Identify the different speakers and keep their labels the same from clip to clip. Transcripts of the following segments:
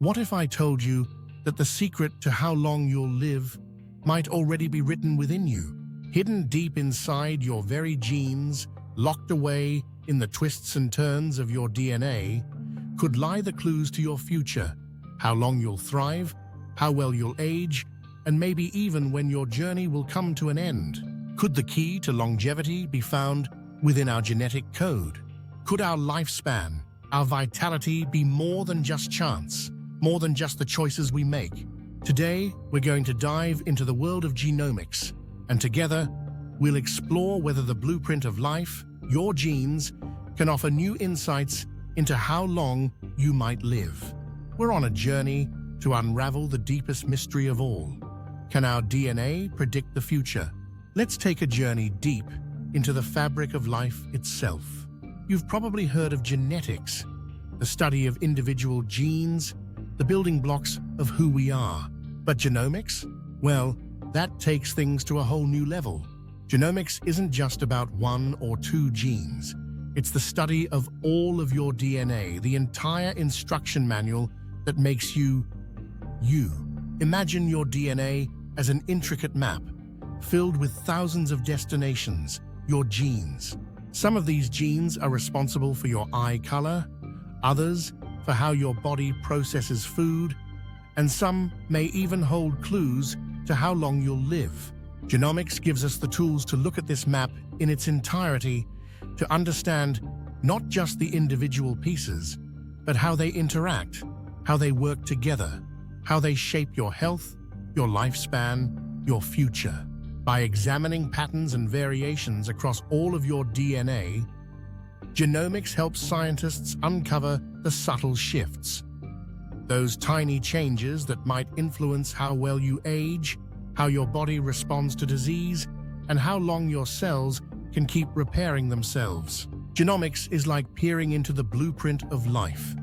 Speaker 1: What if I told you that the secret to how long you'll live might already be written within you, hidden deep inside your very genes, locked away in the twists and turns of your DNA, could lie the clues to your future, how long you'll thrive, how well you'll age, and maybe even when your journey will come to an end. Could the key to longevity be found within our genetic code? Could our lifespan, our vitality be more than just chance, more than just the choices we make? Today, we're going to dive into the world of genomics, and together, we'll explore whether the blueprint of life, your genes, can offer new insights into how long you might live. We're on a journey to unravel the deepest mystery of all. Can our DNA predict the future? Let's take a journey deep into the fabric of life itself. You've probably heard of genetics, the study of individual genes, the building blocks of who we are. But genomics? Well, that takes things to a whole new level. Genomics isn't just about one or two genes. It's the study of all of your DNA, the entire instruction manual that makes you, you. Imagine your DNA as an intricate map, filled with thousands of destinations, your genes. Some of these genes are responsible for your eye color, others for how your body processes food, and some may even hold clues to how long you'll live. Genomics gives us the tools to look at this map in its entirety, to understand not just the individual pieces, but how they interact, how they work together, how they shape your health, your lifespan, your future. By examining patterns and variations across all of your DNA, genomics helps scientists uncover the subtle shifts, those tiny changes that might influence how well you age, how your body responds to disease, and how long your cells can keep repairing themselves. Genomics is like peering into the blueprint of life,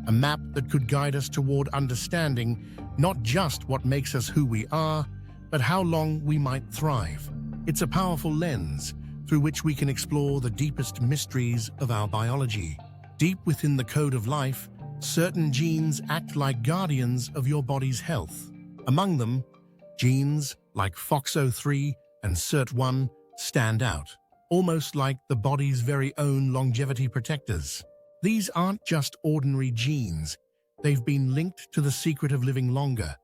Speaker 1: a map that could guide us toward understanding not just what makes us who we are, but how long we might thrive. It's a powerful lens through which we can explore the deepest mysteries of our biology. Deep within the code of life, certain genes act like guardians of your body's health. Among them, genes like FOXO3 and SIRT1 stand out, almost like the body's very own longevity protectors. These aren't just ordinary genes. They've been linked to the secret of living longer,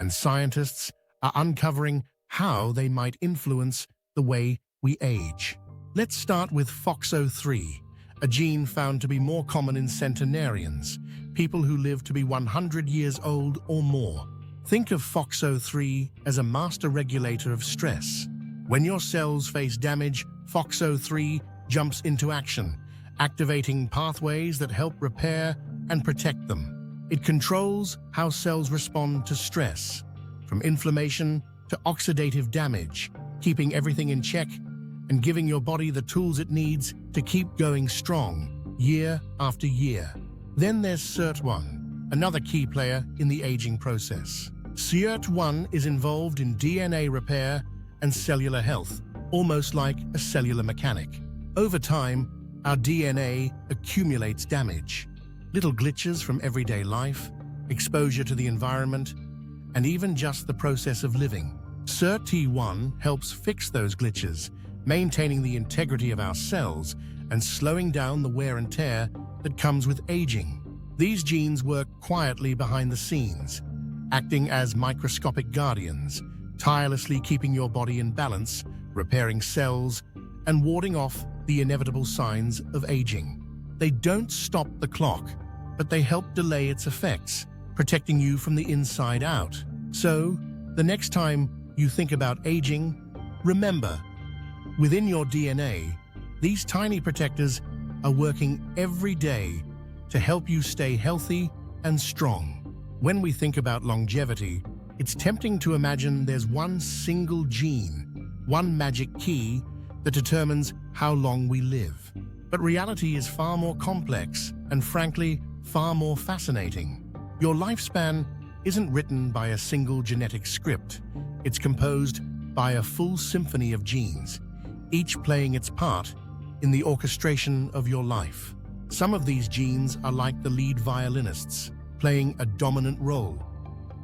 Speaker 1: and scientists are uncovering how they might influence the way we age. Let's start with FOXO3, a gene found to be more common in centenarians, people who live to be 100 years old or more. Think of FOXO3 as a master regulator of stress. When your cells face damage, FOXO3 jumps into action, activating pathways that help repair and protect them. It controls how cells respond to stress, from inflammation to oxidative damage, keeping everything in check and giving your body the tools it needs to keep going strong year after year. Then there's SIRT1, another key player in the aging process. SIRT1 is involved in DNA repair and cellular health, almost like a cellular mechanic. Over time, our DNA accumulates damage. Little glitches from everyday life, exposure to the environment, and even just the process of living. SIRT1 helps fix those glitches, maintaining the integrity of our cells and slowing down the wear and tear that comes with aging. These genes work quietly behind the scenes, acting as microscopic guardians, tirelessly keeping your body in balance, repairing cells, and warding off the inevitable signs of aging. They don't stop the clock, but they help delay its effects, protecting you from the inside out. So, the next time you think about aging, remember, within your DNA, these tiny protectors are working every day to help you stay healthy and strong. When we think about longevity, it's tempting to imagine there's one single gene, one magic key that determines how long we live. But reality is far more complex and, frankly, far more fascinating. Your lifespan isn't written by a single genetic script. It's composed by a full symphony of genes, each playing its part in the orchestration of your life. Some of these genes are like the lead violinists, playing a dominant role,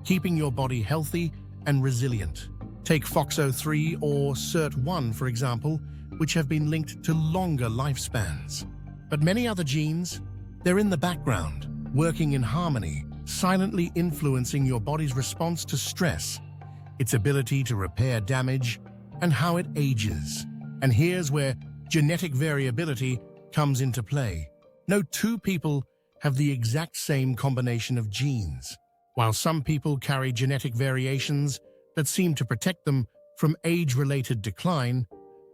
Speaker 1: keeping your body healthy and resilient. Take FOXO3 or SIRT1, for example, which have been linked to longer lifespans. But many other genes, they're in the background, working in harmony, silently influencing your body's response to stress, its ability to repair damage, and how it ages. And here's where genetic variability comes into play. No two people have the exact same combination of genes. While some people carry genetic variations that seem to protect them from age-related decline,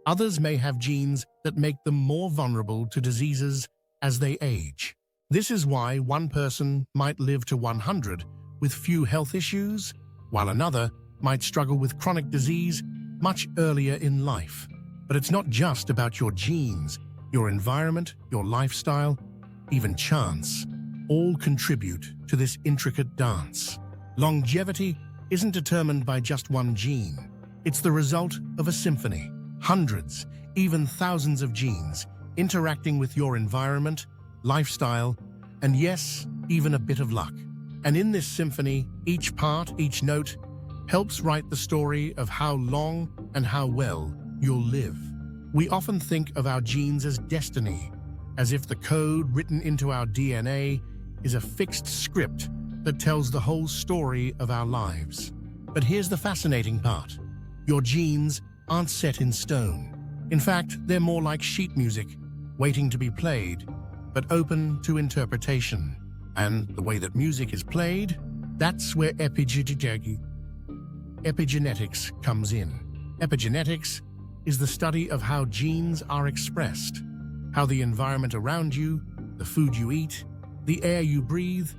Speaker 1: others may have genes that make them more vulnerable to diseases as they age. This is why one person might live to 100 with few health issues, while another might struggle with chronic disease much earlier in life. But it's not just about your genes. Your environment, your lifestyle, even chance, all contribute to this intricate dance. Longevity isn't determined by just one gene. It's the result of a symphony, hundreds, even thousands of genes interacting with your environment, lifestyle, and yes, even a bit of luck. And in this symphony, each part, each note, helps write the story of how long and how well you'll live. We often think of our genes as destiny, as if the code written into our DNA is a fixed script that tells the whole story of our lives. But here's the fascinating part. Your genes aren't set in stone. In fact, they're more like sheet music, waiting to be played, but open to interpretation. And the way that music is played, that's where epigenetics comes in. Epigenetics is the study of how genes are expressed, how the environment around you, the food you eat, the air you breathe,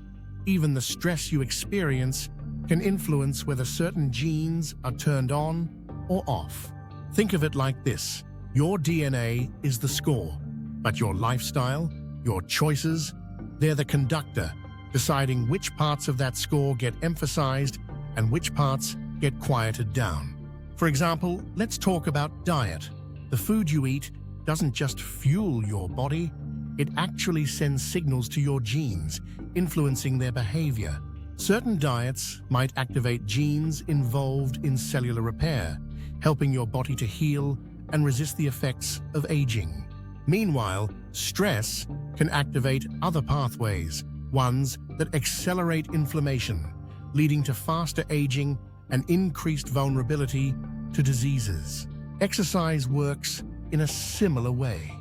Speaker 1: even the stress you experience can influence whether certain genes are turned on or off. Think of it like this. Your DNA is the score, but your lifestyle, your choices, they're the conductor, deciding which parts of that score get emphasized and which parts get quieted down. For example, let's talk about diet. The food you eat doesn't just fuel your body, it actually sends signals to your genes, influencing their behavior. Certain diets might activate genes involved in cellular repair, helping your body to heal and resist the effects of aging. Meanwhile, stress can activate other pathways, ones that accelerate inflammation, leading to faster aging and increased vulnerability to diseases. Exercise works in a similar way.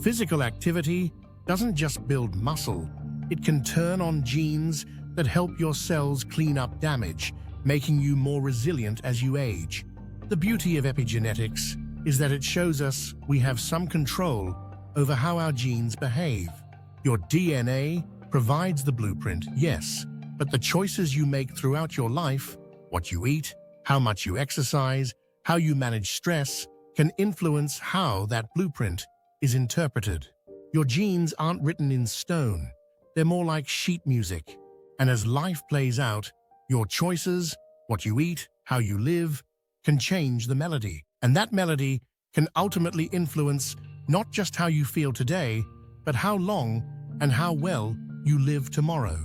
Speaker 1: Physical activity doesn't just build muscle, it can turn on genes that help your cells clean up damage, making you more resilient as you age. The beauty of epigenetics is that it shows us we have some control over how our genes behave. Your DNA provides the blueprint, yes, but the choices you make throughout your life, what you eat, how much you exercise, how you manage stress, can influence how that blueprint is interpreted. Your genes aren't written in stone. They're more like sheet music. And as life plays out, your choices, what you eat, how you live, can change the melody. And that melody can ultimately influence not just how you feel today, but how long and how well you live tomorrow.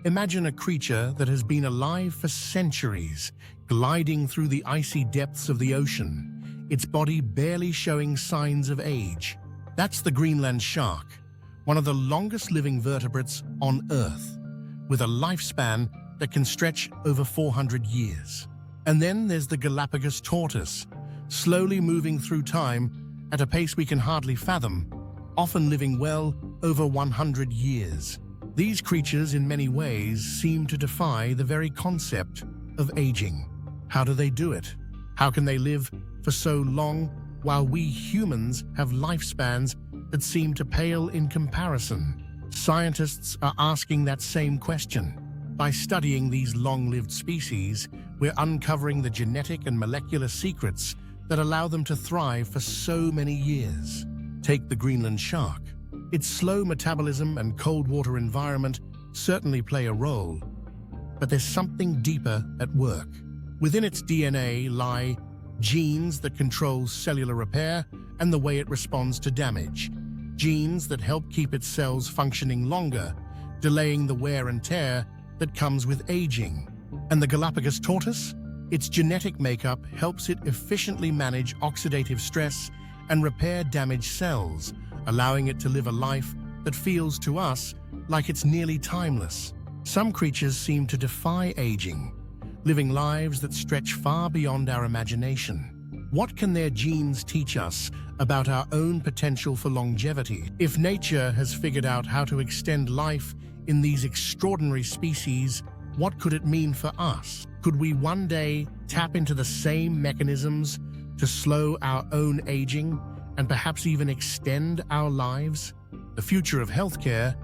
Speaker 1: Imagine a creature that has been alive for centuries, gliding through the icy depths of the ocean, its body barely showing signs of age. That's the Greenland shark, one of the longest living vertebrates on Earth, with a lifespan that can stretch over 400 years. And then there's the Galápagos tortoise, slowly moving through time at a pace we can hardly fathom, often living well over 100 years. These creatures in many ways seem to defy the very concept of aging. How do they do it? How can they live for so long while we humans have lifespans that seem to pale in comparison? Scientists are asking that same question. By studying these long-lived species, we're uncovering the genetic and molecular secrets that allow them to thrive for so many years. Take the Greenland shark. Its slow metabolism and cold water environment certainly play a role, but there's something deeper at work. Within its DNA lie genes that control cellular repair and the way it responds to damage, genes that help keep its cells functioning longer, delaying the wear and tear that comes with aging. And the Galápagos tortoise? Its genetic makeup helps it efficiently manage oxidative stress and repair damaged cells, allowing it to live a life that feels to us like it's nearly timeless. Some creatures seem to defy aging, living lives that stretch far beyond our imagination. What can their genes teach us about our own potential for longevity? If nature has figured out how to extend life in these extraordinary species, what could it mean for us? Could we one day tap into the same mechanisms to slow our own aging and perhaps even extend our lives? The future of healthcare,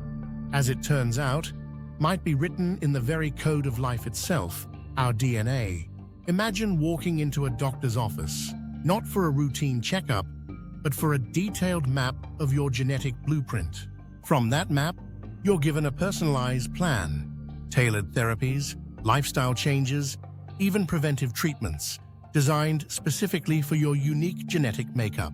Speaker 1: as it turns out, might be written in the very code of life itself, our DNA. Imagine walking into a doctor's office, not for a routine checkup, but for a detailed map of your genetic blueprint. From that map, you're given a personalized plan, tailored therapies, lifestyle changes, even preventive treatments, designed specifically for your unique genetic makeup.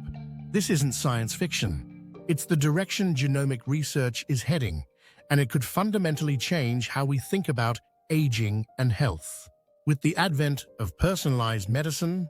Speaker 1: This isn't science fiction. It's the direction genomic research is heading, and it could fundamentally change how we think about aging and health. With the advent of personalized medicine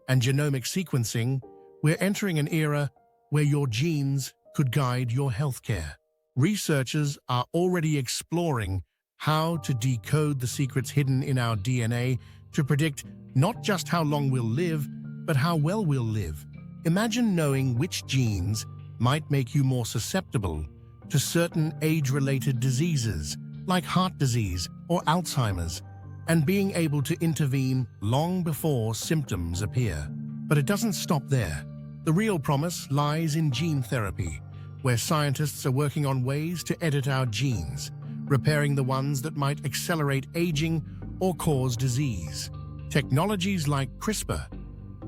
Speaker 1: and genomic sequencing, we're entering an era where your genes could guide your healthcare. Researchers are already exploring how to decode the secrets hidden in our DNA to predict not just how long we'll live, but how well we'll live. Imagine knowing which genes might make you more susceptible to certain age-related diseases, like heart disease or Alzheimer's, and being able to intervene long before symptoms appear. But it doesn't stop there. The real promise lies in gene therapy, where scientists are working on ways to edit our genes, repairing the ones that might accelerate aging or cause disease. Technologies like CRISPR,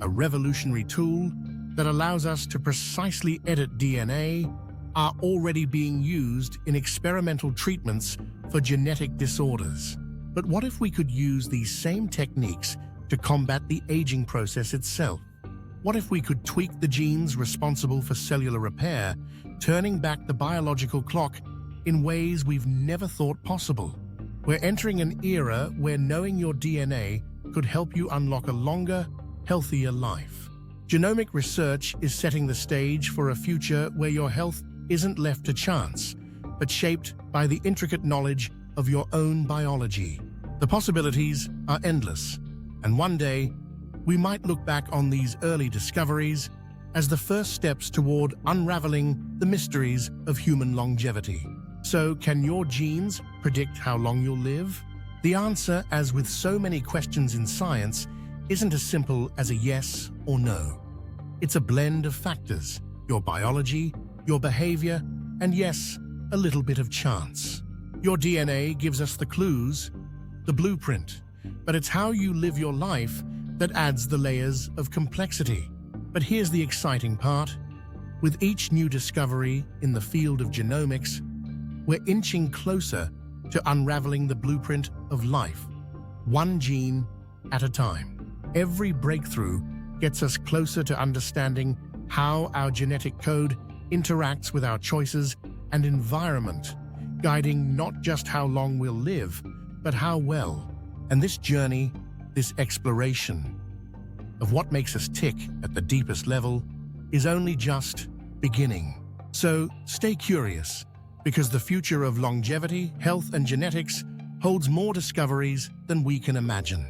Speaker 1: a revolutionary tool that allows us to precisely edit DNA, are already being used in experimental treatments for genetic disorders. But what if we could use these same techniques to combat the aging process itself? What if we could tweak the genes responsible for cellular repair, turning back the biological clock in ways we've never thought possible? We're entering an era where knowing your DNA could help you unlock a longer, healthier life. Genomic research is setting the stage for a future where your health isn't left to chance, but shaped by the intricate knowledge of your own biology. The possibilities are endless, and one day, we might look back on these early discoveries as the first steps toward unraveling the mysteries of human longevity. So, can your genes predict how long you'll live? The answer, as with so many questions in science, isn't as simple as a yes or no. It's a blend of factors: your biology, your behavior, and yes, a little bit of chance. Your DNA gives us the clues, the blueprint, but it's how you live your life that adds the layers of complexity. But here's the exciting part. With each new discovery in the field of genomics, we're inching closer to unraveling the blueprint of life, one gene at a time. Every breakthrough gets us closer to understanding how our genetic code interacts with our choices and environment, guiding not just how long we'll live, but how well. And this journey, this exploration of what makes us tick at the deepest level, is only just beginning. So stay curious, because the future of longevity, health, and genetics holds more discoveries than we can imagine.